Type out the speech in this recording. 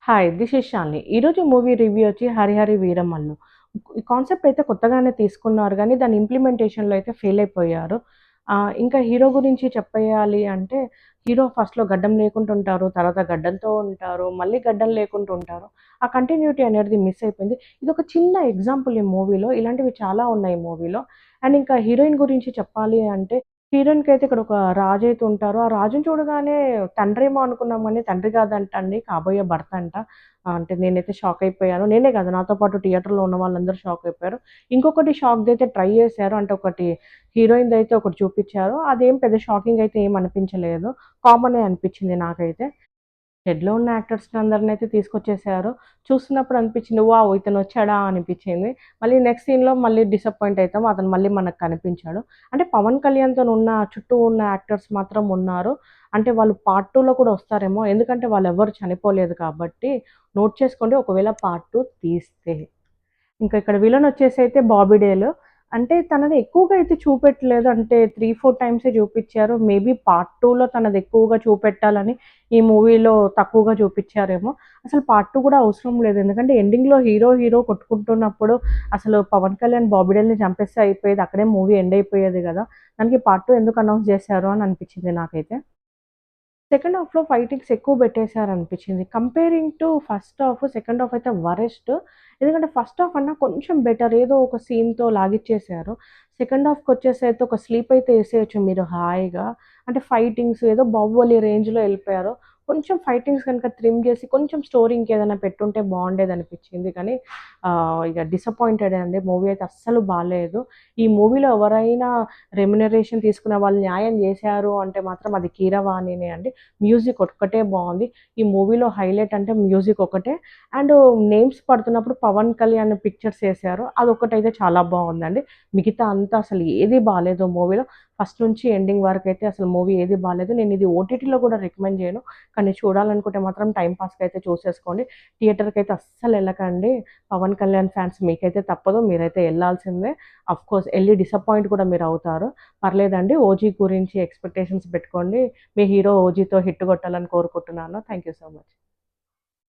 Hi! This is Shalini. ఈరోజు movie review వచ్చి 'హరిహర వీరమల్లు.' ఈ కాన్సెప్ట్ అయితే కొత్తగానే తీసుకున్నారు గానీ, దాని ఇంప్లిమెంటేషన్‌లో అయితే ఫెయిల్ అయిపోయారు. ఇంకా హీరో గురించి చెప్పేయాలి అంటే, హీరో ఫస్ట్‌లో గడ్డం లేకుండా ఉంటారు. తర్వాత గడ్డంతో ఉంటారు. మళ్ళీ గడ్డం లేకుండా ఉంటారు. ఆ కంటిన్యూటీ అనేది మిస్ అయిపోయింది. ఇదొక చిన్న ఎగ్జాంపుల్ ఈ మూవీలో. ఇలాంటివి చాలా ఉన్నాయి ఈ మూవీలో. అండ్ ఇంకా హీరోయిన్ గురించి చెప్పాలి అంటే, హీరోయిన్‌కైతే ఇక్కడ ఒక రాజైతే ఉంటారు. ఆ రాజుని చూడగానే తండ్రేమో అనుకున్నాం గానీ, తండ్రి కాదంటండి. కాబోయే భర్త అంట. అంటే నేనైతే షాక్ అయిపోయాను. నేనే కాదు నాతో పాటు థియేటర్‌లో ఉన్న వాళ్ళందరూ షాక్ అయిపోయారు. ఇంకొకటి షాక్‌దైతే ట్రై చేశారు. అంటే ఒకటి హీరోయిన్‌దైతే ఒకటి చూపిచ్చారు. అదేం పెద్ద షాకింగ్ అయితే ఏమి అనిపించలేదు. కామనే అనిపించింది నాకైతే. షెడ్‌లో ఉన్న యాక్టర్స్‌ని అందరినైతే తీసుకొచ్చేసారు. చూస్తున్నప్పుడు అనిపించింది వావ్! ఇతనొచ్చాడా అనిపించింది. మళ్ళీ నెక్స్ట్ సీన్‌లో మళ్ళీ డిసప్పాయింట్ అయితాం. అతను మళ్ళీ మనకు కనిపించాడు. అంటే పవన్ కళ్యాణ్‌తోనున్న చుట్టూ ఉన్న యాక్టర్స్ మాత్రం ఉన్నారు. అంటే వాళ్ళు పార్ట్ 2లో కూడా వస్తారేమో. ఎందుకంటే వాళ్ళెవ్వరు చనిపోలేదు కాబట్టి నోట్ చేసుకోండి ఒకవేళ పార్ట్ 2 తీస్తే. ఇంకా ఇక్కడ విలన్ వచ్చేసైతే 'బాబీ డేల్.' అంటే తనని ఎక్కువగా అయితే చూపెట్టలేదు. అంటే 3, 4 టైమ్సే చూపిచ్చారు. మేబీ పార్ట్ 2లో తనది ఎక్కువగా చూపెట్టాలని ఈ మూవీలో తక్కువగా చూపిచ్చారేమో. అసలు పార్ట్ 2 కూడా అవసరం లేదు. ఎందుకంటే ఎండింగ్‌లో హీరో కొట్టుకుంటున్నప్పుడు అసలు పవన్ కళ్యాణ్ బాబీ డేల్‌ని చంపేస్తే అయిపోయేది. అక్కడే మూవీ ఎండ్ అయిపోయేది గదా! దానికి పార్ట్ 2 ఎందుకు అనౌన్స్ చేశారు అని అనిపిచ్చింది నాకైతే. సెకండ్ హాఫ్‌లో ఫైటింగ్స్ ఎక్కువ పెట్టేసారనిపిచ్చింది. Comparing to first half, second half అయితే వరస్ట్. ఎందుకంటే ఫస్ట్ హాఫ్ అన్నా కొంచెం బెటర్. ఏదో ఒక సీన్‌తో లాగిచ్చేశారు. సెకండ్ హాఫ్‌కొచ్చేసైతే ఒక స్లీప్ అయితే ఏసేయొచ్చు మీరు హాయిగా. అంటే ఫైటింగ్స్ ఏదో 'బాహుబలి' రేంజ్‌లో ఎళ్ళిపోయారు. కొంచెం ఫైటింగ్స్ గనుక ట్రిమ్ జేసి కొంచెం స్టోరీ ఇంకేదైనా పెట్టుంటే బావుండేదనిపిచ్చింది. కానీ ఇగ డిసప్పాయింటెడే అండి. మూవీ అయితే అస్సలు బాలేదు. ఈ మూవీలో ఎవరైనా రెమ్యునరేషన్ తీసుకునే వాళ్ళు న్యాయం జేశారు అంటే మాత్రం అది 'కీరవాణినే' అండి. మ్యూజిక్ ఒక్కటే బావుంది. ఈ మూవీలో హైలైట్ అంటే మ్యూజిక్ ఒకటే. అండ్ నేమ్స్ పడుతున్నప్పుడు పవన్ కళ్యాణ్ పిక్చర్స్ ఏసారు. అదొక్కటైతే చాలా బావుందండి. మిగతా అంతా అసలు ఏది బాలేదు మూవీలో. ఫస్ట్ నుంచి ఎండింగ్ వరకైతే అసలు మూవీ ఏది బాలేదు. నేనిది ఓటీటీలో గూడా రికమెండ్ జేయను. కానీ చూడాలనుకుంటే మాత్రం టైమ్ పాస్‌కైతే చూసేసుకోండి. థియేటర్‌కైతే అస్సలెళ్ళకండి. పవన్ కళ్యాణ్ ఫ్యాన్స్ మీకైతే తప్పదు. మీరైతే ఎళ్ళాల్సిందే. ఆఫ్‌కోర్స్ ఎళ్లి డిసప్పాయింట్ కూడా మీరవుతారు. పర్లేదండి. 'ఓజీ' గురించి ఎక్స్‌పెక్టేషన్స్ పెట్టుకోండి. మీ హీరో 'ఓజీతో' హిట్ కొట్టాలని కోరుకుంటున్నాను. Thank you so much.